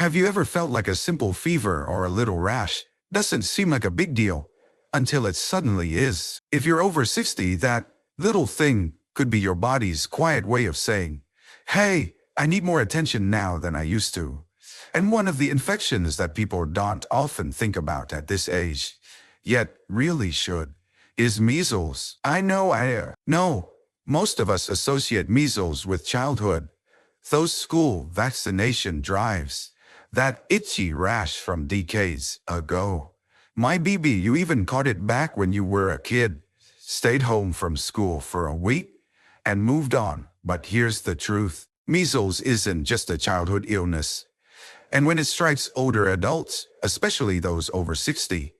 Have you ever felt like a simple fever or a little rash doesn't seem like a big deal until it suddenly is? If you're over 60, that little thing could be your body's quiet way of saying, hey, I need more attention now than I used to. And one of the infections that people don't often think about at this age, yet really should, is measles. I know most of us associate measles with childhood, those school vaccination drives, that itchy rash from decades ago. My BB, you even caught it back when you were a kid, stayed home from school for a week, and moved on. But here's the truth. Measles isn't just a childhood illness. And when it strikes older adults, especially those over 60,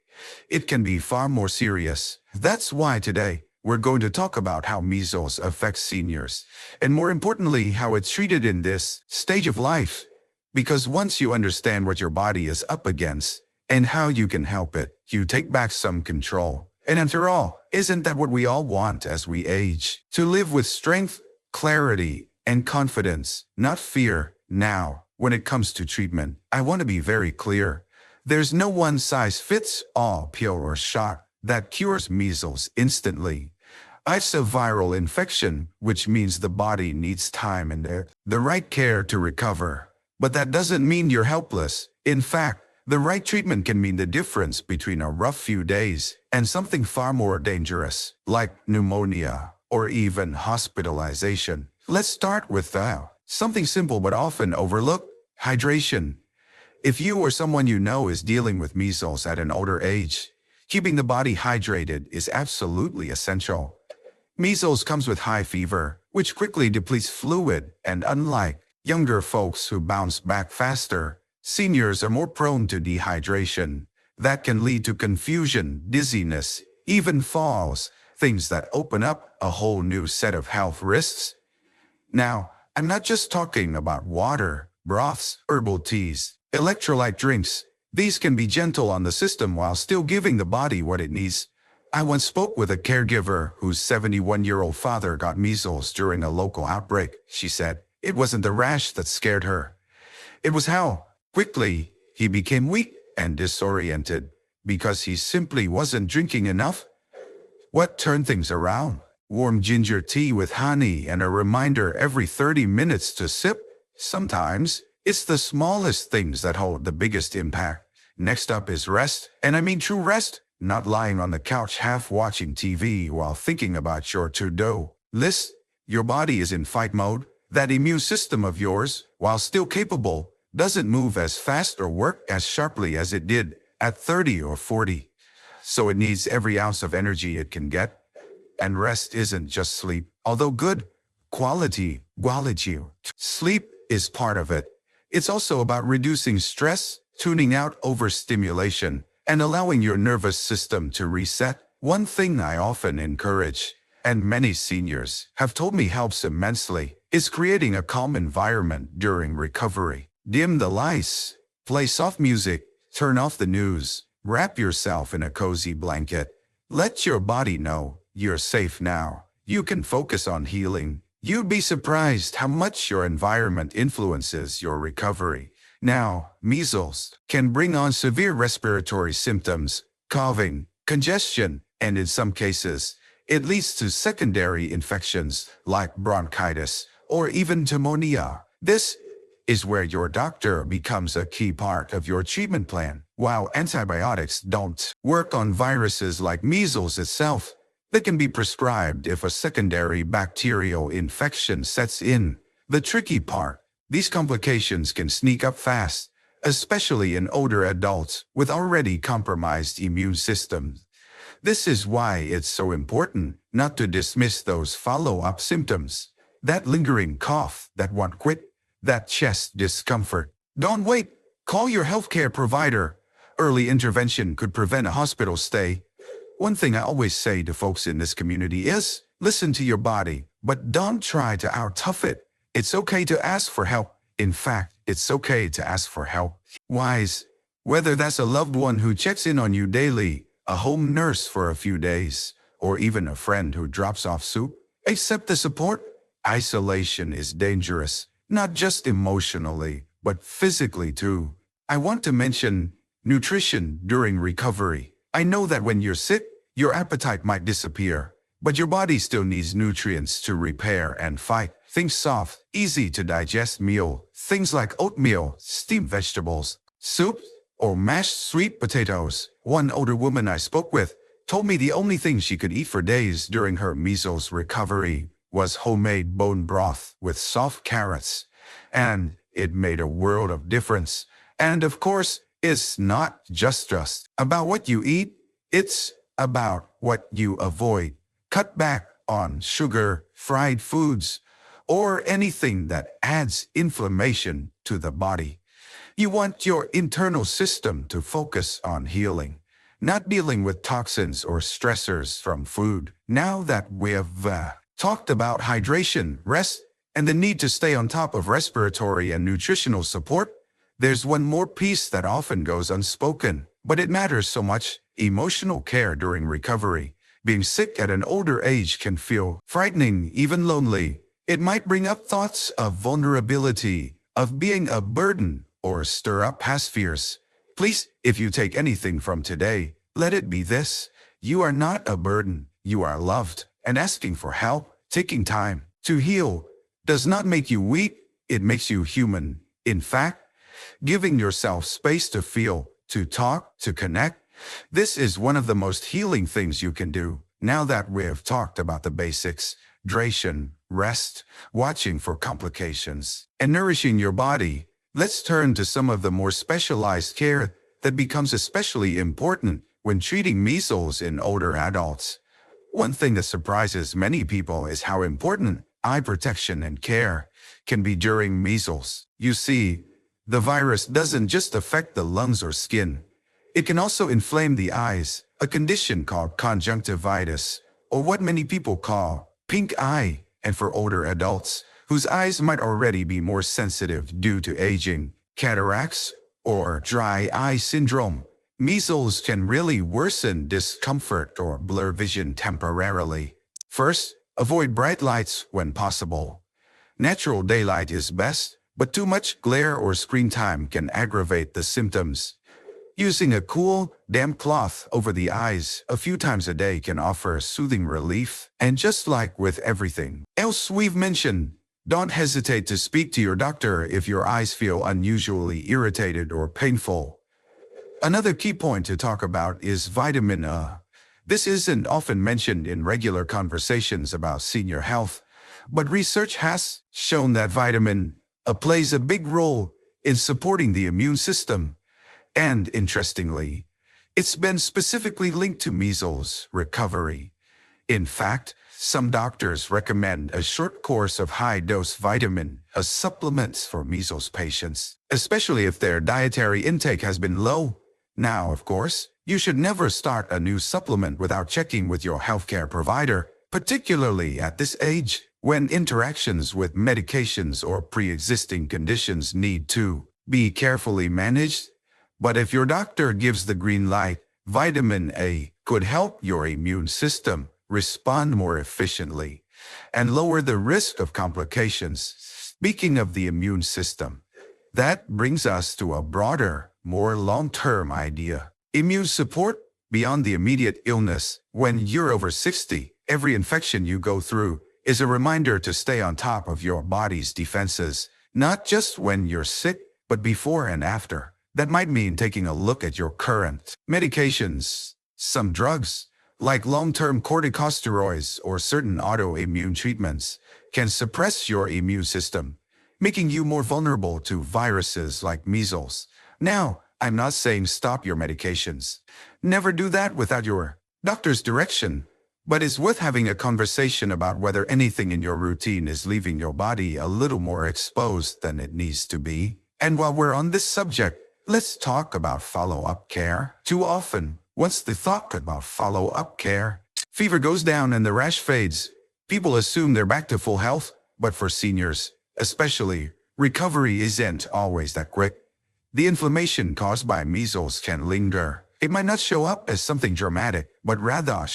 it can be far more serious. That's why today, we're going to talk about how measles affects seniors, and more importantly, how it's treated in this stage of life. Because once you understand what your body is up against, and how you can help it, you take back some control. And after all, isn't that what we all want as we age? To live with strength, clarity, and confidence, not fear. Now, when it comes to treatment, I want to be very clear. There's no one-size-fits-all pill or shot that cures measles instantly. It's a viral infection, which means the body needs time and the right care to recover. But that doesn't mean you're helpless. In fact, the right treatment can mean the difference between a rough few days and something far more dangerous, like pneumonia or even hospitalization. Let's start with something simple but often overlooked: hydration. If you or someone you know is dealing with measles at an older age, keeping the body hydrated is absolutely essential. Measles comes with high fever, which quickly depletes fluid, and unlike younger folks who bounce back faster, seniors are more prone to dehydration. That can lead to confusion, dizziness, even falls, things that open up a whole new set of health risks. Now, I'm not just talking about water, broths, herbal teas, electrolyte drinks. These can be gentle on the system while still giving the body what it needs. I once spoke with a caregiver whose 71-year-old father got measles during a local outbreak. She said it wasn't the rash that scared her. It was how quickly he became weak and disoriented because he simply wasn't drinking enough. What turned things around? Warm ginger tea with honey and a reminder every 30 minutes to sip. Sometimes it's the smallest things that hold the biggest impact. Next up is rest, and I mean true rest, not lying on the couch half watching TV while thinking about your to-do list. Your body is in fight mode. That immune system of yours, while still capable, doesn't move as fast or work as sharply as it did at 30 or 40. So it needs every ounce of energy it can get. And rest isn't just sleep, although good quality sleep is part of it. It's also about reducing stress, tuning out overstimulation, and allowing your nervous system to reset. One thing I often encourage, and many seniors have told me helps immensely, is creating a calm environment during recovery. Dim the lights, play soft music, turn off the news, wrap yourself in a cozy blanket. Let your body know you're safe now. You can focus on healing. You'd be surprised how much your environment influences your recovery. Now, measles can bring on severe respiratory symptoms, coughing, congestion, and in some cases, it leads to secondary infections like bronchitis or even pneumonia. This is where your doctor becomes a key part of your treatment plan. While antibiotics don't work on viruses like measles itself, they can be prescribed if a secondary bacterial infection sets in. The tricky part: these complications can sneak up fast, especially in older adults with already compromised immune systems. This is why it's so important not to dismiss those follow-up symptoms. That lingering cough that won't quit, that chest discomfort. Don't wait. Call your healthcare provider. Early intervention could prevent a hospital stay. One thing I always say to folks in this community is, listen to your body, but don't try to out-tough it. It's okay to ask for help. In fact, it's okay to ask for help. Wise. Whether that's a loved one who checks in on you daily, a home nurse for a few days, or even a friend who drops off soup, accept the support. Isolation is dangerous, not just emotionally, but physically too. I want to mention nutrition during recovery. I know that when you're sick, your appetite might disappear, but your body still needs nutrients to repair and fight. Think soft, easy to digest meal, things like oatmeal, steamed vegetables, soup, or mashed sweet potatoes. One older woman I spoke with told me the only thing she could eat for days during her measles recovery was homemade bone broth with soft carrots, and it made a world of difference. And of course, it's not just about what you eat, it's about what you avoid. Cut back on sugar, fried foods, or anything that adds inflammation to the body. You want your internal system to focus on healing, not dealing with toxins or stressors from food. Now that we've talked about hydration, rest, and the need to stay on top of respiratory and nutritional support, there's one more piece that often goes unspoken, but it matters so much: emotional care during recovery. Being sick at an older age can feel frightening, even lonely. It might bring up thoughts of vulnerability, of being a burden, or stir up past fears. Please, if you take anything from today, let it be this: you are not a burden, you are loved, and asking for help, taking time to heal, does not make you weak, it makes you human. In fact, giving yourself space to feel, to talk, to connect, this is one of the most healing things you can do. Now that we've talked about the basics: hydration, rest, watching for complications, and nourishing your body, let's turn to some of the more specialized care that becomes especially important when treating measles in older adults. One thing that surprises many people is how important eye protection and care can be during measles. You see, the virus doesn't just affect the lungs or skin. It can also inflame the eyes, a condition called conjunctivitis, or what many people call pink eye. And for older adults whose eyes might already be more sensitive due to aging, cataracts, or dry eye syndrome, measles can really worsen discomfort or blur vision temporarily. First, avoid bright lights when possible. Natural daylight is best, but too much glare or screen time can aggravate the symptoms. Using a cool, damp cloth over the eyes a few times a day can offer soothing relief. And just like with everything else we've mentioned, don't hesitate to speak to your doctor if your eyes feel unusually irritated or painful. Another key point to talk about is vitamin A. This isn't often mentioned in regular conversations about senior health, but research has shown that vitamin A plays a big role in supporting the immune system. And interestingly, it's been specifically linked to measles recovery. In fact, some doctors recommend a short course of high-dose vitamin as supplements for measles patients, especially if their dietary intake has been low. Now, of course, you should never start a new supplement without checking with your healthcare provider, particularly at this age, when interactions with medications or pre-existing conditions need to be carefully managed. But if your doctor gives the green light, vitamin A could help your immune system respond more efficiently and lower the risk of complications. Speaking of the immune system, that brings us to a broader, more long-term idea: immune support beyond the immediate illness. When you're over 60, every infection you go through is a reminder to stay on top of your body's defenses, not just when you're sick, but before and after. That might mean taking a look at your current medications. Some drugs, like long-term corticosteroids or certain autoimmune treatments, can suppress your immune system, making you more vulnerable to viruses like measles. Now, I'm not saying stop your medications. Never do that without your doctor's direction. But it's worth having a conversation about whether anything in your routine is leaving your body a little more exposed than it needs to be. And while we're on this subject, let's talk about follow-up care. Too often, once the thought about follow-up care, fever goes down and the rash fades, people assume they're back to full health. But for seniors, especially, recovery isn't always that quick. The inflammation caused by measles can linger. It might not show up as something dramatic, but rather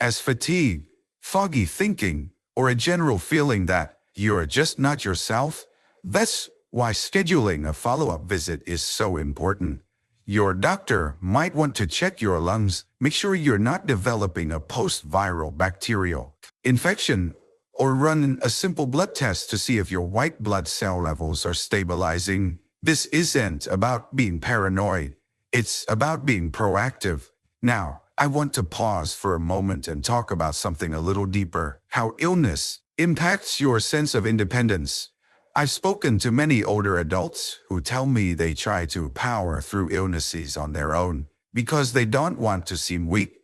as fatigue, foggy thinking, or a general feeling that you're just not yourself. That's why scheduling a follow-up visit is so important. Your doctor might want to check your lungs, make sure you're not developing a post-viral bacterial infection, or run a simple blood test to see if your white blood cell levels are stabilizing. This isn't about being paranoid. It's about being proactive. Now, I want to pause for a moment and talk about something a little deeper: how illness impacts your sense of independence. I've spoken to many older adults who tell me they try to power through illnesses on their own because they don't want to seem weak.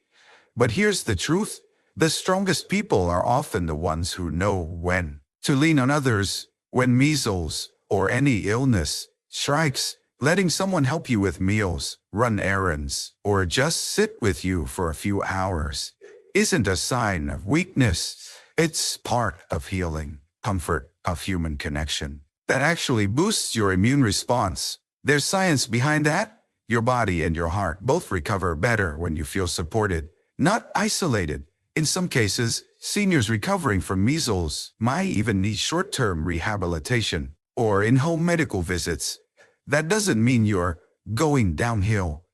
But here's the truth: the strongest people are often the ones who know when to lean on others. When measles or any illness strikes, letting someone help you with meals, run errands, or just sit with you for a few hours isn't a sign of weakness. It's part of healing, comfort, of human connection that actually boosts your immune response. There's science behind that. Your body and your heart both recover better when you feel supported, not isolated. In some cases, seniors recovering from measles might even need short-term rehabilitation or in-home medical visits. That doesn't mean you're going downhill.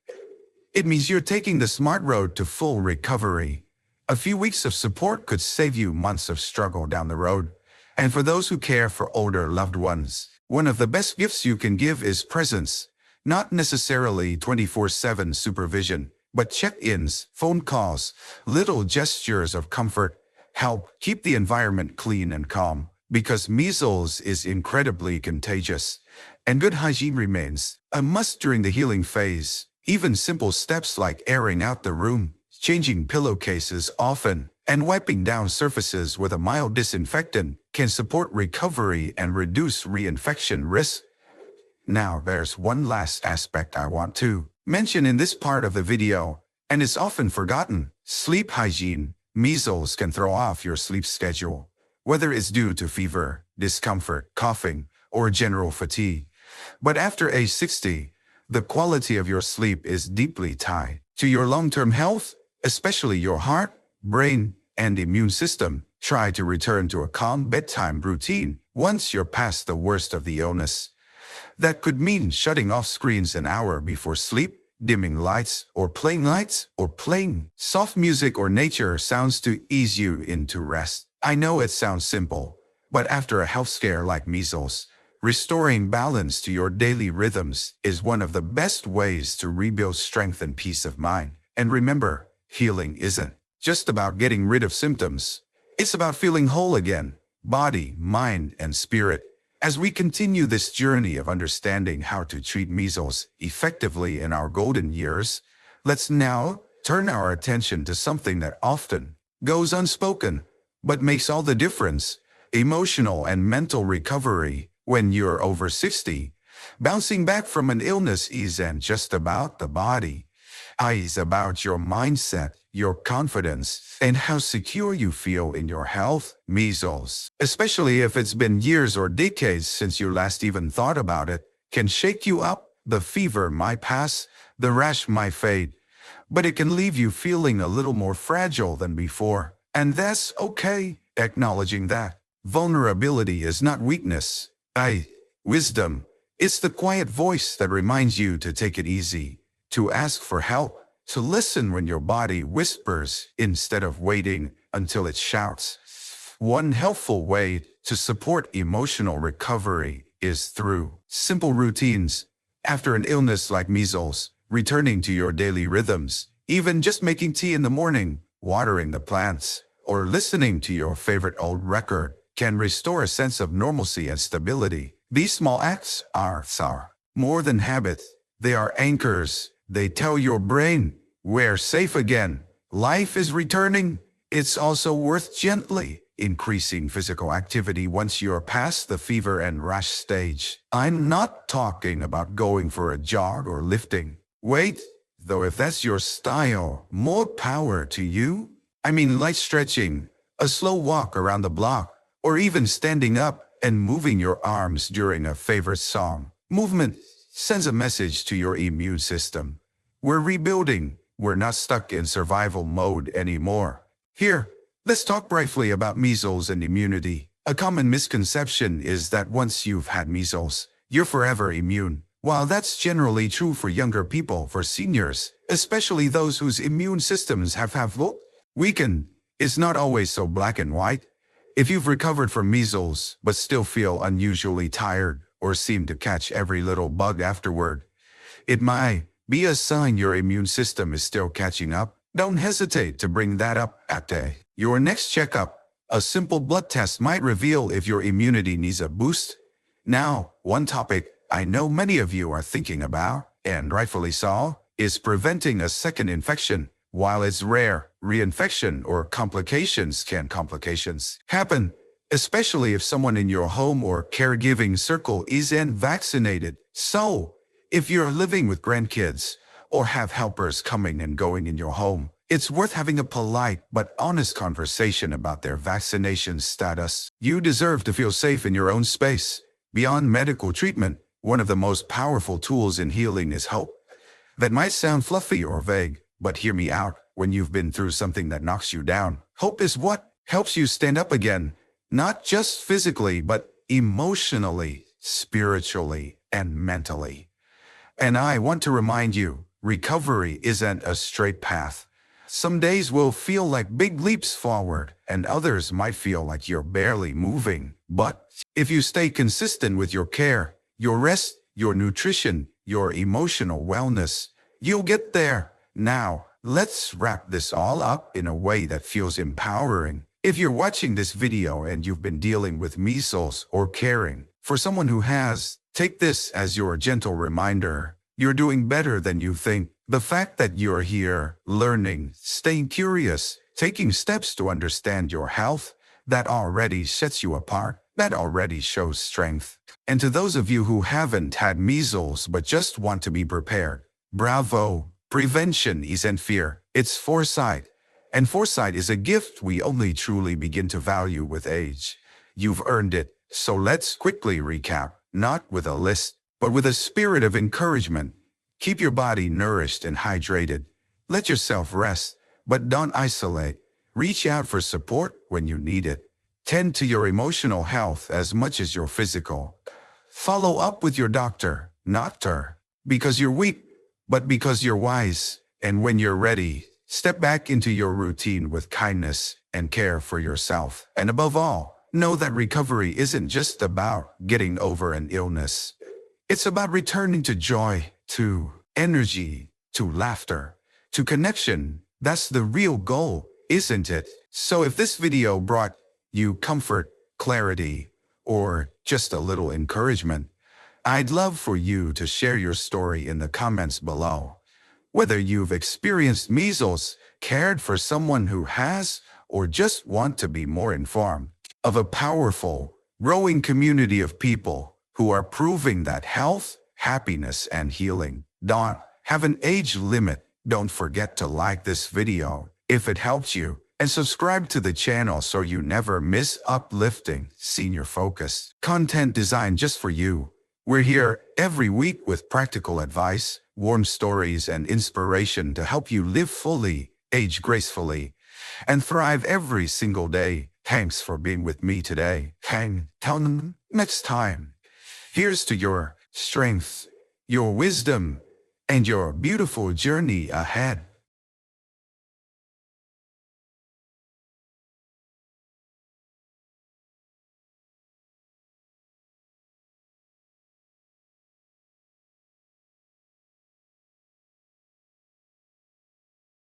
It means you're taking the smart road to full recovery. A few weeks of support could save you months of struggle down the road. And for those who care for older loved ones, one of the best gifts you can give is presence. Not necessarily 24/7 supervision, but check-ins, phone calls, little gestures of comfort help keep the environment clean and calm. Because measles is incredibly contagious, and good hygiene remains a must during the healing phase. Even simple steps like airing out the room, changing pillowcases often, and wiping down surfaces with a mild disinfectant can support recovery and reduce reinfection risk. Now, there's one last aspect I want to mention in this part of the video, and it's often forgotten: sleep hygiene. Measles can throw off your sleep schedule, whether it's due to fever, discomfort, coughing, or general fatigue. But after age 60, the quality of your sleep is deeply tied to your long-term health, especially your heart, brain, and immune system. Try to return to a calm bedtime routine once you're past the worst of the illness. That could mean shutting off screens an hour before sleep, dimming lights, or playing soft music or nature sounds to ease you into rest. I know it sounds simple, but after a health scare like measles, restoring balance to your daily rhythms is one of the best ways to rebuild strength and peace of mind. And remember, healing isn't just about getting rid of symptoms. It's about feeling whole again, body, mind, and spirit. As we continue this journey of understanding how to treat measles effectively in our golden years, let's now turn our attention to something that often goes unspoken, but makes all the difference: emotional and mental recovery. When you're over 60, bouncing back from an illness isn't just about the body. It's about your mindset, your confidence, and how secure you feel in your health. Measles, especially if it's been years or decades since you last even thought about it, can shake you up. The fever might pass, the rash might fade, but it can leave you feeling a little more fragile than before. And that's okay. Acknowledging that vulnerability is not weakness, wisdom. It's the quiet voice that reminds you to take it easy, to ask for help, to listen when your body whispers instead of waiting until it shouts. One helpful way to support emotional recovery is through simple routines. After an illness like measles, returning to your daily rhythms, even just making tea in the morning, watering the plants, or listening to your favorite old record, can restore a sense of normalcy and stability. These small acts are more than habits. They are anchors. They tell your brain, we're safe again. Life is returning. It's also worth gently increasing physical activity once you're past the fever and rash stage. I'm not talking about going for a jog or lifting weight, though if that's your style, more power to you. I mean light stretching, a slow walk around the block, or even standing up and moving your arms during a favorite song. Movement sends a message to your immune system: we're rebuilding. We're not stuck in survival mode anymore. Here, let's talk briefly about measles and immunity. A common misconception is that once you've had measles, you're forever immune. While that's generally true for younger people, for seniors, especially those whose immune systems have weakened, it's not always so black and white. If you've recovered from measles but still feel unusually tired or seem to catch every little bug afterward, it might be a sign your immune system is still catching up. Don't hesitate to bring that up at your next checkup. A simple blood test might reveal if your immunity needs a boost. Now, one topic I know many of you are thinking about, and rightfully so, is preventing a second infection. While it's rare, reinfection or complications happen, especially if someone in your home or caregiving circle isn't vaccinated. So, if you're living with grandkids or have helpers coming and going in your home, it's worth having a polite but honest conversation about their vaccination status. You deserve to feel safe in your own space. Beyond medical treatment, one of the most powerful tools in healing is hope. That might sound fluffy or vague, but hear me out. When you've been through something that knocks you down, hope is what helps you stand up again, not just physically, but emotionally, spiritually, and mentally. And I want to remind you, recovery isn't a straight path. Some days will feel like big leaps forward, and others might feel like you're barely moving. But if you stay consistent with your care, your rest, your nutrition, your emotional wellness, you'll get there. Now, let's wrap this all up in a way that feels empowering. If you're watching this video and you've been dealing with measles or caring for someone who has, take this as your gentle reminder. You're doing better than you think. The fact that you're here, learning, staying curious, taking steps to understand your health, that already sets you apart. That already shows strength. And to those of you who haven't had measles but just want to be prepared, bravo! Prevention isn't fear, it's foresight. And foresight is a gift we only truly begin to value with age. You've earned it. So let's quickly recap, not with a list, but with a spirit of encouragement. Keep your body nourished and hydrated. Let yourself rest, but don't isolate. Reach out for support when you need it. Tend to your emotional health as much as your physical. Follow up with your doctor, not because you're weak, but because you're wise. And when you're ready, step back into your routine with kindness and care for yourself. And above all, know that recovery isn't just about getting over an illness. It's about returning to joy, to energy, to laughter, to connection. That's the real goal, isn't it? So if this video brought you comfort, clarity, or just a little encouragement, I'd love for you to share your story in the comments below. Whether you've experienced measles, cared for someone who has, or just want to be more informed of a powerful, growing community of people who are proving that health, happiness, and healing don't have an age limit. Don't forget to like this video if it helps you, and subscribe to the channel so you never miss uplifting, senior-focused content designed just for you. We're here every week with practical advice, warm stories, and inspiration to help you live fully, age gracefully, and thrive every single day. Thanks for being with me today. Till next time. Here's to your strength, your wisdom, and your beautiful journey ahead.